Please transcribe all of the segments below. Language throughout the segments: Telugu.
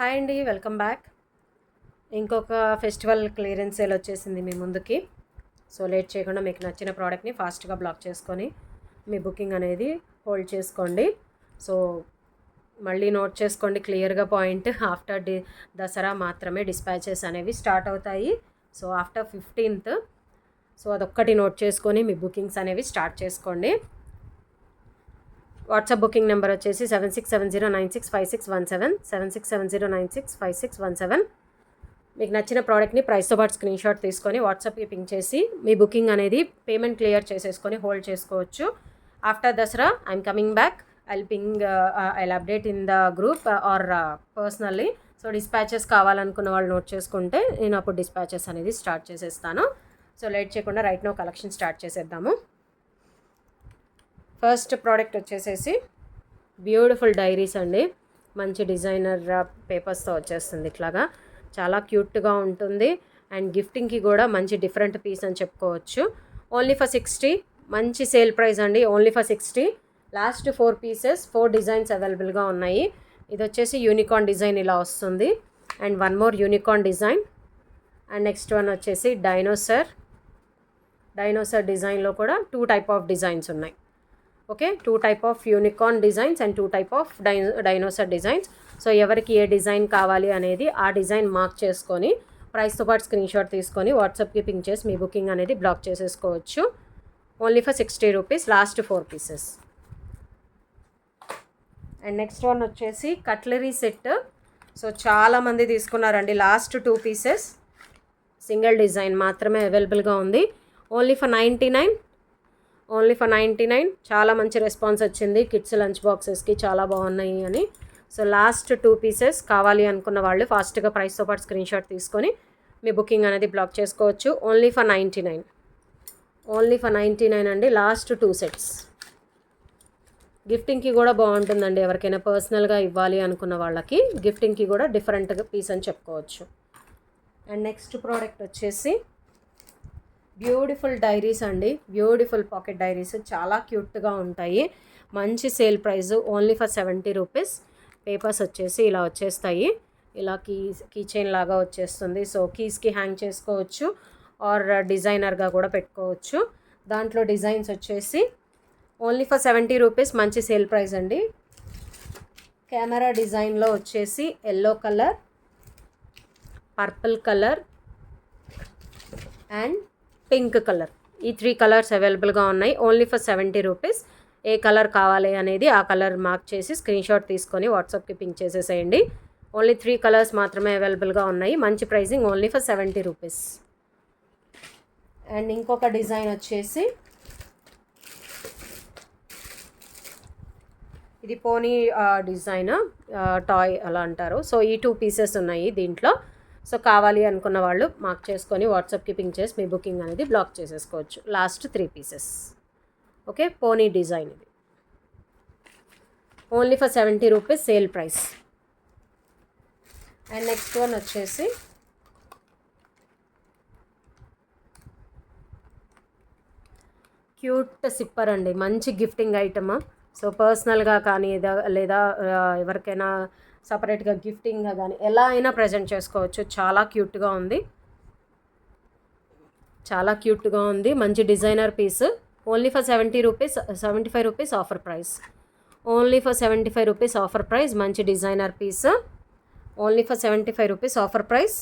హాయ్ అండి, వెల్కమ్ బ్యాక్. ఇంకొక ఫెస్టివల్ క్లియరెన్స్ సేల్ వచ్చేసింది మీ ముందుకి. సో లేట్ చేయకుండా మీకు నచ్చిన ప్రోడక్ట్ని ఫాస్ట్గా బ్లాక్ చేసుకొని మీ బుకింగ్ అనేది హోల్డ్ చేసుకోండి. సో మళ్ళీ నోట్ చేసుకోండి క్లియర్గా పాయింట్. ఆఫ్టర్ దసరా మాత్రమే డిస్పాచెస్ అనేవి స్టార్ట్ అవుతాయి. So after 15th. సో అదొక్కటి నోట్ చేసుకొని మీ బుకింగ్స్ అనేవి స్టార్ట్ చేసుకోండి. వాట్సాప్ బుకింగ్ నెంబర్ వచ్చేసి 7670965617 7670965617. మీకు నచ్చిన ప్రోడక్ట్ని ప్రైస్తో పాటు స్క్రీన్ షాట్ తీసుకొని వాట్సాప్కి పింక్ చేసి మీ బుకింగ్ అనేది పేమెంట్ క్లియర్ చేసేసుకొని హోల్డ్ చేసుకోవచ్చు. After Dasara I'm coming back. I'll update in the group or personally. So dispatches కావాలనుకున్న వాళ్ళు నోట్ చేసుకుంటే నేను అప్పుడు డిస్పాచెస్ అనేది స్టార్ట్ చేసేస్తాను. సో లేట్ చేయకుండా రైట్ నో కలెక్షన్ స్టార్ట్ చేసేద్దాము. ఫస్ట్ ప్రోడక్ట్ వచ్చేసేసి బ్యూటిఫుల్ డైరీస్ అండి. మంచి డిజైనర్ పేపర్స్తో వచ్చేస్తుంది. ఇట్లాగా చాలా క్యూట్గా ఉంటుంది అండ్ గిఫ్టింగ్కి కూడా మంచి డిఫరెంట్ పీస్ అని చెప్పుకోవచ్చు. Only for 60. మంచి సేల్ ప్రైస్ అండి. Only for 60. Last 4 pieces 4 designs అవైలబుల్గా ఉన్నాయి. ఇది వచ్చేసి యూనికార్న్ డిజైన్ ఇలా వస్తుంది and one more unicorn design and next one వచ్చేసి డైనోసర్ డిజైన్లో కూడా 2 టైప్ ఆఫ్ డిజైన్స్ ఉన్నాయి. Okay, 2 type of unicorn designs and 2 type of dinosaur designs. So ఎవరికి ఏ డిజైన్ కావాలి అనేది ఆ డిజైన్ మార్క్ చేసుకొని ప్రైస్తో పాటు స్క్రీన్ షాట్ తీసుకొని వాట్సాప్కి పింక్ చేసి మీ బుకింగ్ అనేది బ్లాక్ చేసేసుకోవచ్చు. Only for 60 rupees. Last 4 pieces. And next one వచ్చేసి కట్లరీ సెట్. సో చాలామంది తీసుకున్నారండి. లాస్ట్ 2 పీసెస్ సింగిల్ డిజైన్ మాత్రమే అవైలబుల్గా ఉంది. Only for 99. చాలా మంచి రెస్పాన్స్ వచ్చింది. కిడ్స్ లంచ్ బాక్సెస్కి చాలా బాగున్నాయి అని. సో లాస్ట్ 2 పీసెస్ కావాలి అనుకున్న వాళ్ళు ఫాస్ట్గా ప్రైస్తో పాటు స్క్రీన్ షాట్ తీసుకొని మీ బుకింగ్ అనేది బ్లాక్ చేసుకోవచ్చు. ఓన్లీ ఫర్ 99 అండి. Last 2 sets. గిఫ్టింగ్కి కూడా బాగుంటుందండి. ఎవరికైనా పర్సనల్గా ఇవ్వాలి అనుకున్న వాళ్ళకి గిఫ్టింగ్కి కూడా డిఫరెంట్గా పీస్ అని చెప్పుకోవచ్చు. అండ్ నెక్స్ట్ ప్రోడక్ట్ వచ్చేసి బ్యూటిఫుల్ డైరీస్ అండి. బ్యూటిఫుల్ పాకెట్ డైరీస్ చాలా క్యూట్గా ఉంటాయి. మంచి sale price. Only for 70 rupees. Papers వచ్చేసి ఇలా వచ్చేస్తాయి. ఇలా కీ చైన్ లాగా వచ్చేస్తుంది. సో కీస్కి హ్యాంగ్ చేసుకోవచ్చు ఆర్ డిజైనర్గా కూడా పెట్టుకోవచ్చు. దాంట్లో డిజైన్స్ వచ్చేసి ఓన్లీ ఫర్ 70 రూపీస్. మంచి సేల్ ప్రైస్ అండి. కెమెరా డిజైన్లో వచ్చేసి yellow colour, purple colour and pink colour. ఈ 3 కలర్స్ అవైలబుల్గా ఉన్నాయి. Only for 70 rupees. A colour కావాలి అనేది ఆ కలర్ మార్క్ చేసి స్క్రీన్ షాట్ తీసుకొని వాట్సాప్కి పింక్ చేసేసేయండి. ఓన్లీ 3 కలర్స్ మాత్రమే అవైలబుల్గా ఉన్నాయి. మంచి pricing. Only for 70 rupees. And ఇంకొక డిజైన్ వచ్చేసి ఇది పోనీ డిజైన్, టాయ్ అలా అంటారు. సో ఈ 2 పీసెస్ ఉన్నాయి దీంట్లో. సో కావాలి అనుకున్న వాళ్ళు మార్క్ చేసుకొని వాట్సాప్కి పింక్ చేసి మీ బుకింగ్ అనేది బ్లాక్ చేసేసుకోవచ్చు. Last 3 pieces. ఓకే, పోనీ డిజైన్ ఇది. Only for 70 rupees sale price. And next one వచ్చేసి క్యూట్ సిప్పర్ అండి. మంచి గిఫ్టింగ్ ఐటమ్. సో పర్సనల్గా కానీ లేదా ఎవరికైనా సపరేట్గా గిఫ్టింగ్గా కానీ ఎలా అయినా ప్రజెంట్ చేసుకోవచ్చు. చాలా క్యూట్గా ఉంది. మంచి designer piece. Only for 70 rupees. 75 rupees offer price. Only for 75 rupees offer price. మంచి designer piece. Only for 75 rupees offer price.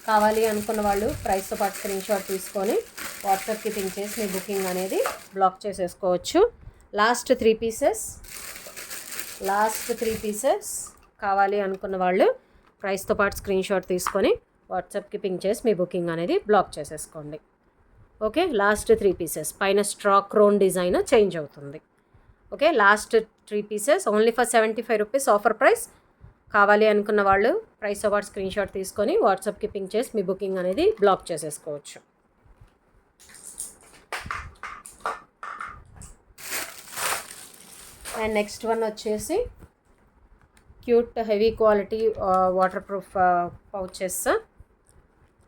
కావాలి అనుకున్న వాళ్ళు ప్రైస్తో పాటు స్క్రీన్ షాట్ తీసుకొని వాట్సాప్కి పింక్ చేసి మీ బుకింగ్ అనేది బ్లాక్ చేసేసుకోవచ్చు. Last 3 pieces. కావాలి అనుకున్న వాళ్ళు ప్రైస్తో పాటు స్క్రీన్ షాట్ తీసుకొని వాట్సాప్కి పింక్ చేసి మీ బుకింగ్ అనేది బ్లాక్ చేసేసుకోండి. Okay, last 3 pieces. పైన స్ట్రా క్రోన్ డిజైన్ చేంజ్ అవుతుంది. Okay, last 3 pieces. Only for 75 rupees offer price. కావాలి అనుకున్న వాళ్ళు ప్రైస్తో పాటు స్క్రీన్ షాట్ తీసుకొని వాట్సాప్కి పింక్ చేసి మీ బుకింగ్ అనేది బ్లాక్ చేసేసుకోవచ్చు. అండ్ నెక్స్ట్ వన్ వచ్చేసి cute heavy quality waterproof pouches.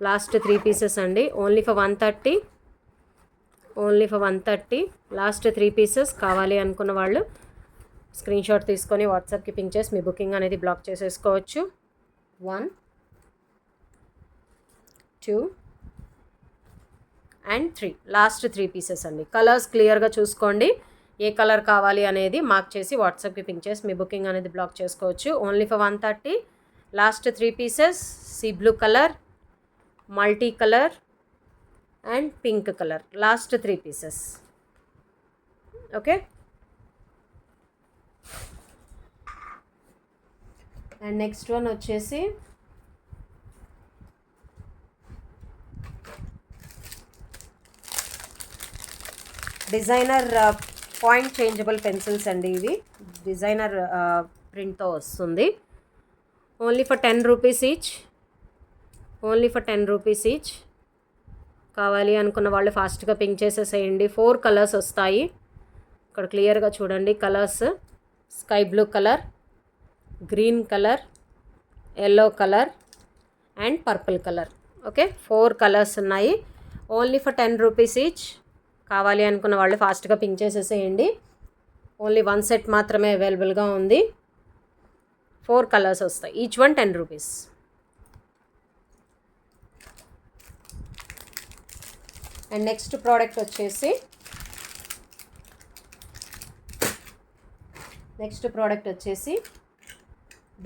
Last 3 pieces అండి. Only for 130. Last 3 pieces. కావాలి అనుకున్న వాళ్ళు స్క్రీన్ షాట్ తీసుకొని వాట్సాప్కి పింక్ చేసి మీ బుకింగ్ అనేది బ్లాక్ చేసేసుకోవచ్చు. 1 2 అండ్ 3. లాస్ట్ 3 పీసెస్ అండి. కలర్స్ క్లియర్గా చూసుకోండి. ఏ కలర్ కావాలి అనేది మార్క్ చేసి వాట్సాప్కి పింక్ చేసి మీ బుకింగ్ అనేది బ్లాక్ చేసుకోవచ్చు. Only for 130. Last 3 pieces sea blue colour, multi colour and pink colour. Last 3 pieces. Okay. And next one వచ్చేసి డిజైనర్ పాయింట్ చేంజబుల్ పెన్సిల్స్ అండి. ఇవి డిజైనర్ ప్రింట్తో వస్తుంది. Only for 10 rupees each. Only for 10 rupees each. కావాలి అనుకున్న వాళ్ళు ఫాస్ట్గా పింక్ చేసేసేయండి. 4 కలర్స్ వస్తాయి. ఇక్కడ క్లియర్గా చూడండి colours. Sky blue colour, green colour, yellow colour and purple colour. Okay, 4 colours ఉన్నాయి. Only for 10 rupees each. కావాలి అనుకున్న వాళ్ళు ఫాస్ట్గా పింక్ చేసేసేయండి. ఓన్లీ 1 సెట్ మాత్రమే అవైలబుల్గా ఉంది. 4 కలర్స్ వస్తాయి. Each one 10 rupees. And next product వచ్చేసి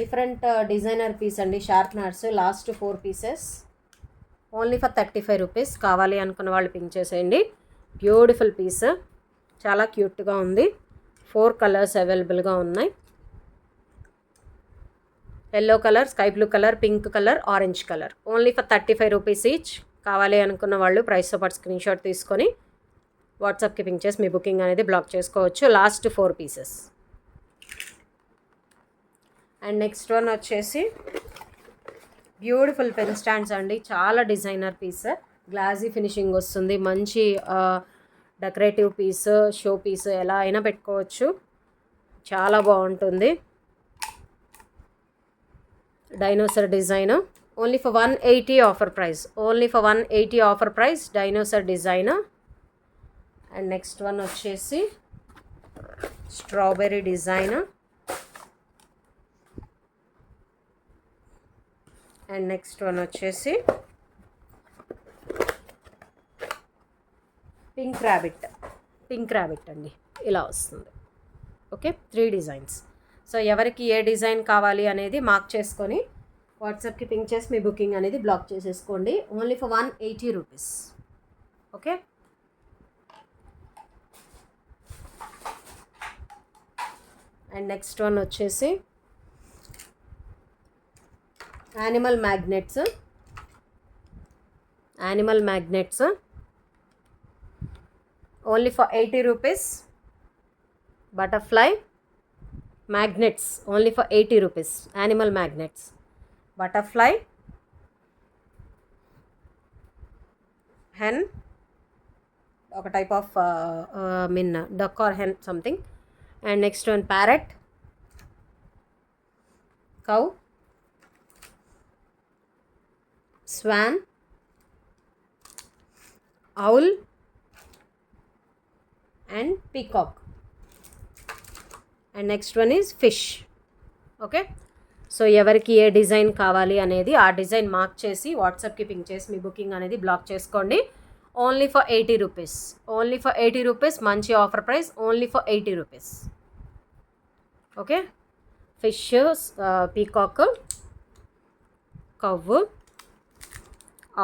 డిఫరెంట్ డిజైనర్ పీస్ అండి. Sharpeners. Last 4 pieces. Only for 35 rupees. కావాలి అనుకున్న వాళ్ళు పింక్ చేసేయండి. బ్యూటిఫుల్ పీస్, చాలా క్యూట్గా ఉంది. 4 కలర్స్ అవైలబుల్గా ఉన్నాయి. Yellow colour, sky blue colour, pink colour, orange colour. Only for 35 rupees each. కావాలి అనుకున్న వాళ్ళు ప్రైస్తో పాటు స్క్రీన్ షాట్ తీసుకొని వాట్సాప్కి పింక్ చేసి మీ బుకింగ్ అనేది బ్లాక్ చేసుకోవచ్చు. Last 4 pieces. And next one వచ్చేసి బ్యూటిఫుల్ పెన్ స్టాండ్స్ అండి. చాలా డిజైనర్ పీస్. గ్లాసీ ఫినిషింగ్ వస్తుంది. మంచి డెకరేటివ్ పీస్, షో పీస్ ఎలా అయినా పెట్టుకోవచ్చు. చాలా బాగుంటుంది. Dinosaur design. Only for 180 offer price. Only for 180 offer price. Dinosaur design. And next one వచ్చేసి strawberry design. And next one వచ్చేసి పింక్ ర్యాబిట్ అండి. ఇలా వస్తుంది. Okay, 3 designs. సో ఎవరికి ఏ డిజైన్ కావాలి అనేది మార్క్ చేసుకొని వాట్సాప్కి పింక్ చేసి మీ బుకింగ్ అనేది బ్లాక్ చేసేసుకోండి. Only for 180 rupees. Okay. And next one వచ్చేసి animal magnets. Only for 80 rupees. Butterfly magnets. Only for 80 rupees. Animal magnets, butterfly, hen, ఒక type of duck or hen something. And next one parrot, cow, swan, owl and peacock. And next one is fish. Okay. So ఎవరికి ఏ డిజైన్ కావాలి అనేది ఆ డిజైన్ మార్క్ చేసి వాట్సాప్కి పింక్ చేసి మీ బుకింగ్ అనేది బ్లాక్ చేసుకోండి. Only for 80 rupees. Only for 80 rupees. మంచి offer price. Only for 80 rupees. Okay. Fish, peacock, cow,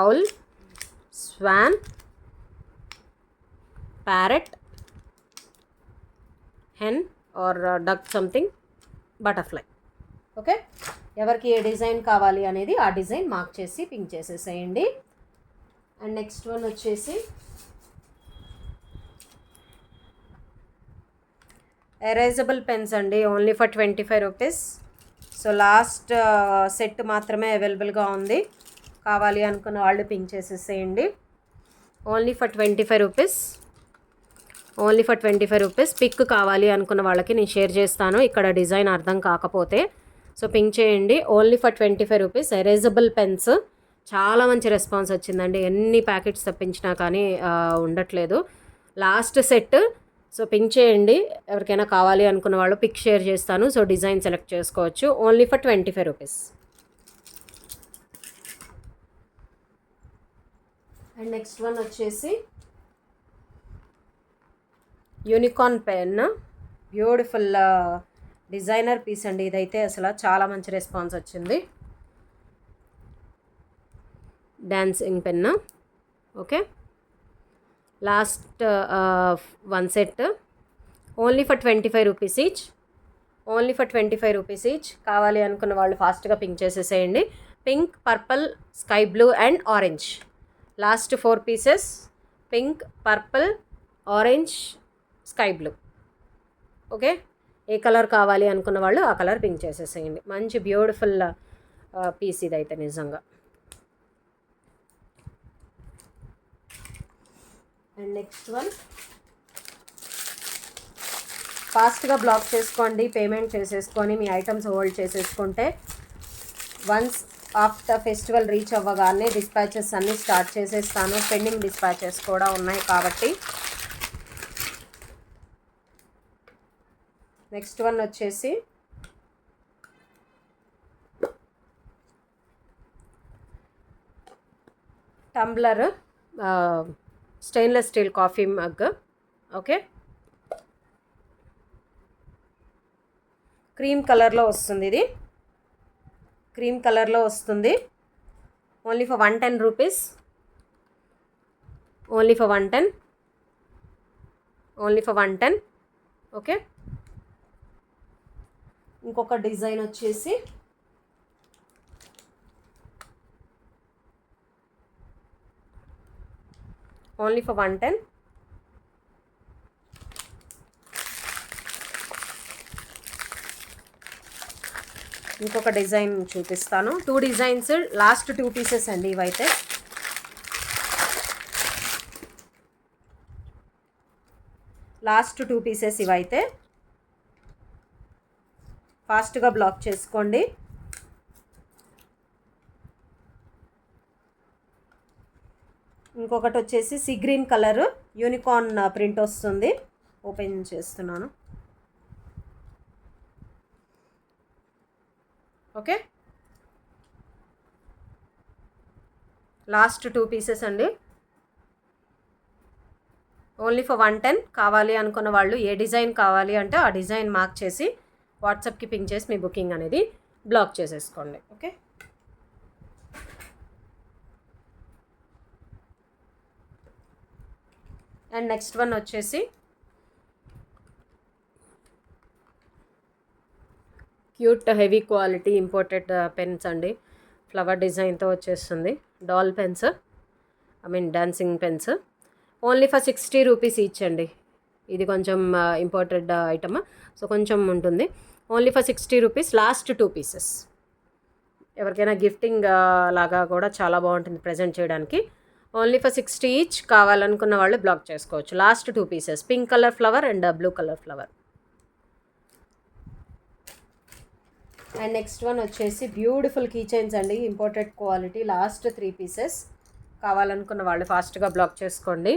owl, swan, parrot, hen or duck something, butterfly. Okay. ఎవరికి ఏ డిజైన్ కావాలి అనేది ఆ డిజైన్ మార్క్ చేసి పింక్ చేసేసేయండి. అండ్ నెక్స్ట్ వన్ వచ్చేసి ఎరేజబుల్ పెన్స్ అండి. Only for 25 rupees. So last set మాత్రమే అవైలబుల్గా ఉంది. కావాలి అనుకున్న వాళ్ళు పింక్ చేసేసేయండి. Only for 25 rupees. Only for 25 rupees. Pick కావాలి అనుకున్న వాళ్ళకి నేను షేర్ చేస్తాను ఇక్కడ డిజైన్ అర్థం కాకపోతే. సో పింక్ చేయండి. Only for 25 rupees. Erasable pens. చాలా మంచి రెస్పాన్స్ వచ్చిందండి. ఎన్ని ప్యాకెట్స్ తెప్పించినా కానీ ఉండట్లేదు. Last set. సో పింక్ చేయండి. ఎవరికైనా కావాలి అనుకున్న వాళ్ళు పిక్ షేర్ చేస్తాను. సో డిజైన్ సెలెక్ట్ చేసుకోవచ్చు. Only for 25 rupees. And next one వచ్చేసి unicorn pen, beautiful designer piece అండి. ఇదైతే అసలు చాలా మంచి రెస్పాన్స్ వచ్చింది. Dancing pen. Okay, last one set only for 25 rupees each. Only for 25 rupees each. కావాలి అనుకున్న వాళ్ళు ఫాస్ట్గా పింక్ చేసేసేయండి. Pink, purple, sky blue and orange. Last 4 pieces. Pink, purple, orange, sky blue. Okay, ఏ కలర్ కావాలి అనుకున్న వాళ్ళు ఆ కలర్ పింక్ చేసేసేయండి. మంచి బ్యూటిఫుల్ పీస్ ఇదైతే నిజంగా. అండ్ నెక్స్ట్ వన్ ఫాస్ట్గా బ్లాక్ చేసుకోండి, పేమెంట్ చేసేసుకొని మీ ఐటమ్స్ హోల్డ్ చేసేసుకుంటే వన్స్ ఆఫ్టర్ ఫెస్టివల్ రీచ్ అవ్వగానే డిస్పాచెస్ అన్నీ స్టార్ట్ చేసేస్తాను. పెండింగ్ డిస్పాచెస్ కూడా ఉన్నాయి కాబట్టి. నెక్స్ట్ వన్ వచ్చేసి tumbler, stainless steel coffee mug. Okay, cream కలర్లో వస్తుంది. ఇది క్రీమ్ కలర్లో వస్తుంది. Only for 110 rupees. Only for 110. Only for 110. Okay, ఇంకొక డిజైన్ వచ్చేసి ఓన్లీ ఫర్ 110. ఇంకొక డిజైన్ చూపిస్తాను. 2 డిజైన్స్, లాస్ట్ 2 పీసెస్ అండి ఇవైతే. లాస్ట్ 2 పీసెస్ ఇవైతే. ఫాస్ట్గా బ్లాక్ చేసుకోండి. ఇంకొకటి వచ్చేసి sea green colour unicorn print వస్తుంది. ఓపెన్ చేస్తున్నాను. ఓకే, లాస్ట్ 2 పీసెస్ అండి. Only for 110. కావాలి అనుకున్న వాళ్ళు ఏ డిజైన్ కావాలి అంటే ఆ డిజైన్ మార్క్ చేసి వాట్సాప్కి పింక్ చేసి మీ బుకింగ్ అనేది బ్లాక్ చేసేసుకోండి. ఓకే, అండ్ నెక్స్ట్ వన్ వచ్చేసి cute heavy quality imported pens అండి. ఫ్లవర్ డిజైన్తో వచ్చేస్తుంది. Doll pens, I mean dancing pens. Only for 60 rupees each అండి. ఇది కొంచెం ఇంపోర్టెడ్ ఐటమ్, సో కొంచెం ఉంటుంది. Only for 60 rupees. Last 2 pieces. ఎవరికైనా గిఫ్టింగ్ లాగా కూడా చాలా బాగుంటుంది ప్రజెంట్ చేయడానికి. Only for 60 each. కావాలనుకున్న వాళ్ళు బ్లాక్ చేసుకోవచ్చు. Last 2 pieces. Pink colour flower and blue colour flower. And next one వచ్చేసి బ్యూటిఫుల్ కీ చైన్స్ అండి, ఇంపోర్టెడ్ క్వాలిటీ. Last 3 pieces. కావాలనుకున్న వాళ్ళు ఫాస్ట్గా బ్లాక్ చేసుకోండి.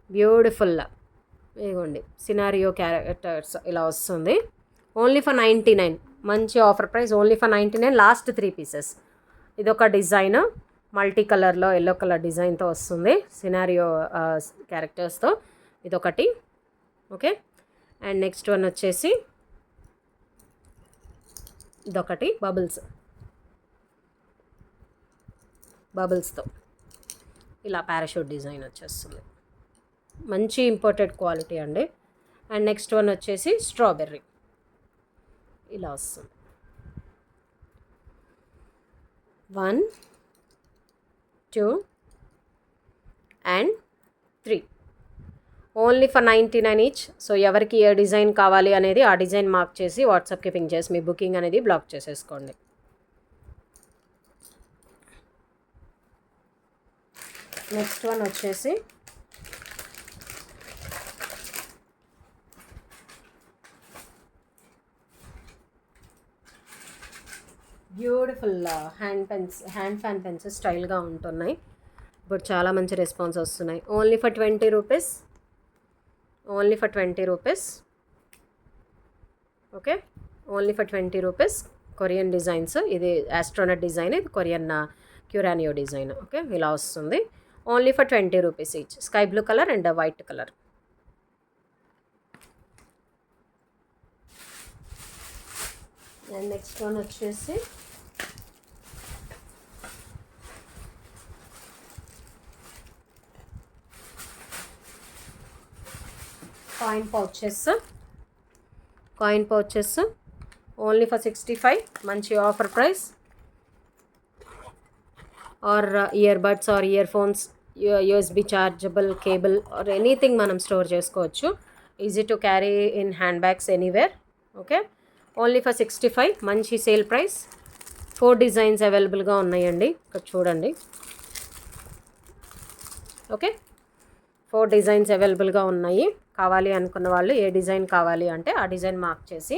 బ్యూటిఫుల్ ఇదిగోండి సినారియో క్యారెక్టర్స్ ఇలా వస్తుంది. Only for 99. మంచి offer price. Only for 99. Last 3 pieces. ఇదొక డిజైన్ మల్టీ కలర్లో ఎల్లో కలర్ డిజైన్తో వస్తుంది సినారియో క్యారెక్టర్స్తో. ఇదొకటి. ఓకే, అండ్ నెక్స్ట్ వన్ వచ్చేసి ఇదొకటి బబుల్స్తో ఇలా పారాషూట్ డిజైన్ వచ్చేస్తుంది. మంచి ఇంపోర్టెడ్ క్వాలిటీ అండి. అండ్ నెక్స్ట్ వన్ వచ్చేసి స్ట్రాబెర్రీ ఇలా వస్తుంది. 1, 2 and 3. Only for 99 each. So ఎవరికి ఏ డిజైన్ కావాలి అనేది ఆ డిజైన్ మార్క్ చేసి వాట్సాప్కి పింక్ చేసి మీ బుకింగ్ అనేది బ్లాక్ చేసేసుకోండి. నెక్స్ట్ వన్ వచ్చేసి బ్యూటిఫుల్ హ్యాండ్ ఫ్యాన్ పెన్స్ స్టైల్గా ఉంటున్నాయి. ఇప్పుడు చాలా మంచి రెస్పాన్స్ వస్తున్నాయి. Only for 20 rupees. Only for 20 rupees. Okay, only for 20 rupees. Korean designs. ఇది ఆస్ట్రోనట్ డిజైన్, ఇది కొరియన్ క్యూరానియో డిజైన్. ఓకే, ఇలా వస్తుంది. Only for 20 rupees each. Sky blue colour and white colour. And next one వచ్చేసి కాయిన్ పౌచెస్ ఓన్లీ ఫర్ 65. మంచి offer price. Or ear buds or ear phones, USB chargeable cable or anything మనం స్టోర్ చేసుకోవచ్చు. Easy to carry in hand bags anywhere. Okay, only for 65. మంచి సేల్ ప్రైస్. 4 డిజైన్స్ అవైలబుల్గా ఉన్నాయండి, ఇక్కడ చూడండి. ఓకే, 4 డిజైన్స్ అవైలబుల్గా ఉన్నాయి. కావాలి అనుకున్న వాళ్ళు ఏ డిజైన్ కావాలి అంటే ఆ డిజైన్ మార్క్ చేసి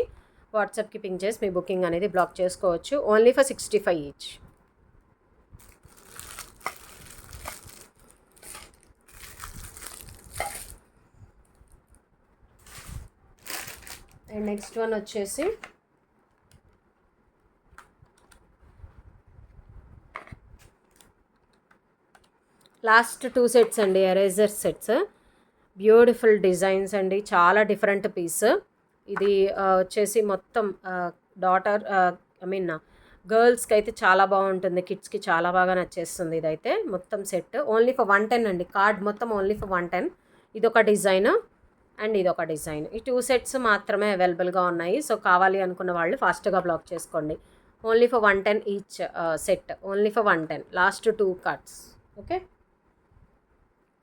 వాట్సాప్కి పింక్ చేసి మీ బుకింగ్ అనేది బ్లాక్ చేసుకోవచ్చు. Only for 65 each. And next one వచ్చేసి లాస్ట్ 2 సెట్స్ అండి, ఎరేజర్ సెట్స్. బ్యూటిఫుల్ డిజైన్స్ అండి, చాలా డిఫరెంట్ పీస్. ఇది వచ్చేసి మొత్తం డాటర్ గర్ల్స్కి అయితే చాలా బాగుంటుంది, కిడ్స్కి చాలా బాగా నచ్చేస్తుంది. ఇదైతే మొత్తం సెట్ ఓన్లీ ఫర్ 110 అండి. కార్డ్ మొత్తం ఓన్లీ ఫర్ 110. ఇదొక డిజైన్ అండ్ ఇదొక డిజైన్. ఈ 2 సెట్స్ మాత్రమే అవైలబుల్గా ఉన్నాయి. సో కావాలి అనుకున్న వాళ్ళు ఫాస్ట్గా బ్లాక్ చేసుకోండి. Only for 110 each set. Only for 110. Last 2 cards. Okay,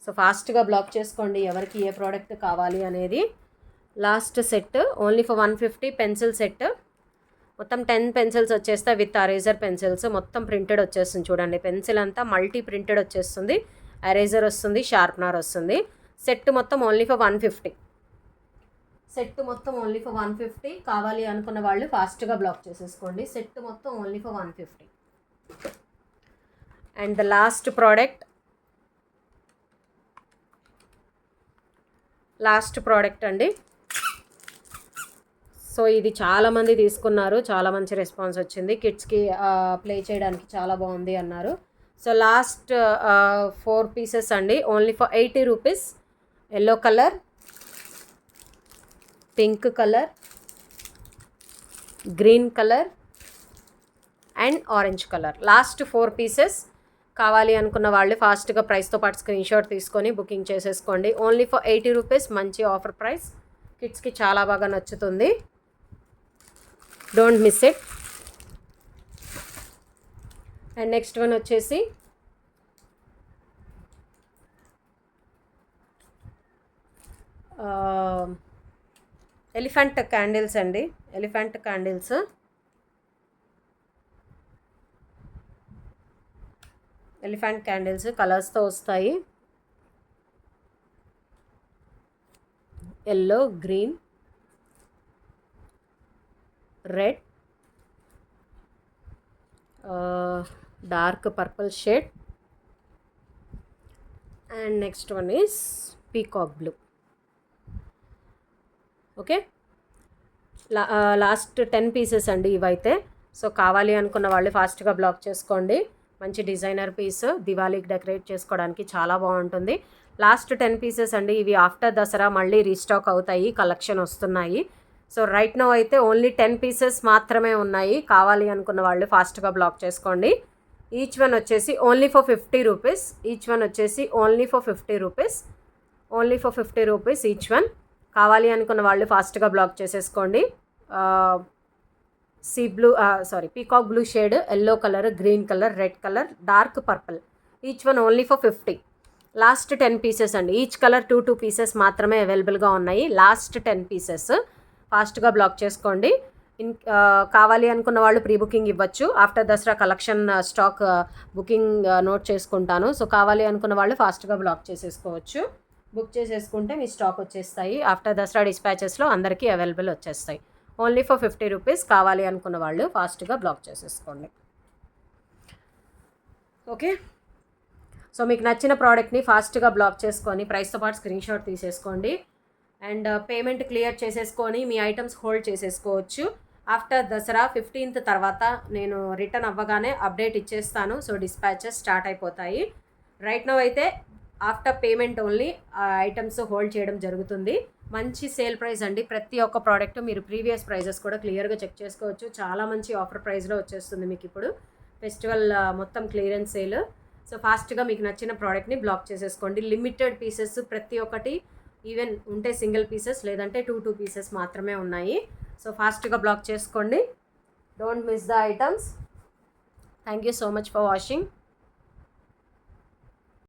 so ఫాస్ట్గా బ్లాక్ చేసుకోండి ఎవరికి ఏ ప్రోడక్ట్ కావాలి అనేది. Last set only for 150. Pencil set మొత్తం 10 పెన్సిల్స్ వచ్చేస్తాయి విత్ అరేజర్ పెన్సిల్స్. మొత్తం ప్రింటెడ్ వచ్చేస్తుంది చూడండి. పెన్సిల్ అంతా మల్టీ ప్రింటెడ్ వచ్చేస్తుంది. అరేజర్ వస్తుంది, షార్ప్నర్ వస్తుంది. సెట్ మొత్తం ఓన్లీ ఫర్ 150. సెట్ మొత్తం ఓన్లీ ఫర్ 150. కావాలి అనుకున్న వాళ్ళు ఫాస్ట్గా బ్లాక్ చేసేసుకోండి. సెట్ మొత్తం only for 150. And the last product అండి. సో ఇది చాలామంది తీసుకున్నారు, చాలా మంచి రెస్పాన్స్ వచ్చింది. కిడ్స్కి ప్లే చేయడానికి చాలా బాగుంది అన్నారు. సో లాస్ట్ 4 పీసెస్ అండి, only for 80 rupees. Yellow colour, pink colour, green colour and orange colour. Last 4 pieces. కావాలి అనుకున్న వాళ్ళు ఫాస్ట్గా ప్రైస్తో పాటు స్క్రీన్ షాట్ తీసుకొని బుకింగ్ చేసేసుకోండి. Only for 80 rupees. మంచి ఆఫర్ ప్రైస్, కిడ్స్కి చాలా బాగా నచ్చుతుంది. Don't miss it. And next one వచ్చేసి ఎలిఫెంట్ క్యాండిల్స్ అండి. ఎలిఫెంట్ క్యాండిల్స్ కలర్స్తో వస్తాయి. Yellow, green, red, dark purple shade and next one is peacock blue. Okay, last 10 pieces అండి ఇవైతే. సో కావాలి అనుకున్న వాళ్ళు ఫాస్ట్గా బ్లాక్ చేసుకోండి. మంచి డిజైనర్ పీస్, దివాళీకి డెకరేట్ చేసుకోవడానికి చాలా బాగుంటుంది. లాస్ట్ 10 పీసెస్ అండి ఇవి. ఆఫ్టర్ దసరా మళ్ళీ రీస్టాక్ అవుతాయి, కలెక్షన్ వస్తున్నాయి. సో రైట్ నౌ అయితే ఓన్లీ 10 పీసెస్ మాత్రమే ఉన్నాయి. కావాలి అనుకున్న వాళ్ళు ఫాస్ట్గా బ్లాక్ చేసుకోండి. ఈచ్ వన్ వచ్చేసి only for 50 rupees. Only for 50 rupees each one. కావాలి అనుకున్న వాళ్ళు ఫాస్ట్గా బ్లాక్ చేసేసుకోండి. Peacock blue shade, yellow colour, green colour, red colour, dark purple. Each one only for 50. Last 10 pieces అండి. ఈచ్ కలర్ 2 పీసెస్ మాత్రమే అవైలబుల్గా ఉన్నాయి. Last 10 pieces. ఫాస్ట్గా బ్లాక్ చేసుకోండి. కావాలి అనుకున్న వాళ్ళు ప్రీ బుకింగ్ ఇవ్వచ్చు. After Dasara collection stock booking note చేసుకుంటాను. సో కావాలి అనుకున్న వాళ్ళు ఫాస్ట్గా బ్లాక్ చేసేసుకోవచ్చు. బుక్ చేసేసుకుంటే మీ స్టాక్ వచ్చేస్తాయి. ఆఫ్టర్ దసరా డిస్పాచెస్లో అందరికీ అవైలబుల్ వచ్చేస్తాయి. Only for 50 rupees. కావాలి అనుకున్న వాళ్ళు ఫాస్ట్గా బ్లాక్ చేసేసుకోండి. ఓకే, సో మీకు నచ్చిన ప్రోడక్ట్ని ఫాస్ట్గా బ్లాక్ చేసుకొని ప్రైస్తో పాటు స్క్రీన్ షాట్ తీసేసుకోండి. అండ్ పేమెంట్ క్లియర్ చేసేసుకొని మీ ఐటమ్స్ హోల్డ్ చేసేసుకోవచ్చు. ఆఫ్టర్ దసరా 15th తర్వాత నేను రిటర్న్ అవ్వగానే అప్డేట్ ఇచ్చేస్తాను. సో డిస్పాచెస్ స్టార్ట్ అయిపోతాయి. రైట్ నౌ అయితే after payment only items hold చేయడం జరుగుతుంది. మంచి సేల్ ప్రైస్ అండి. ప్రతి ఒక్క ప్రోడక్ట్ మీరు ప్రీవియస్ ప్రైజెస్ కూడా క్లియర్గా చెక్ చేసుకోవచ్చు. చాలా మంచి ఆఫర్ ప్రైస్లో వచ్చేస్తుంది మీకు ఇప్పుడు ఫెస్టివల్ మొత్తం క్లియరెన్స్ సేల్. సో ఫాస్ట్గా మీకు నచ్చిన ప్రోడక్ట్ని బ్లాక్ చేసేసుకోండి. లిమిటెడ్ పీసెస్ ప్రతి ఒక్కటి, ఈవెన్ ఉంటే సింగిల్ పీసెస్ లేదంటే 2 పీసెస్ మాత్రమే ఉన్నాయి. సో ఫాస్ట్గా బ్లాక్ చేసుకోండి. Don't miss the items. Thank you so much for watching.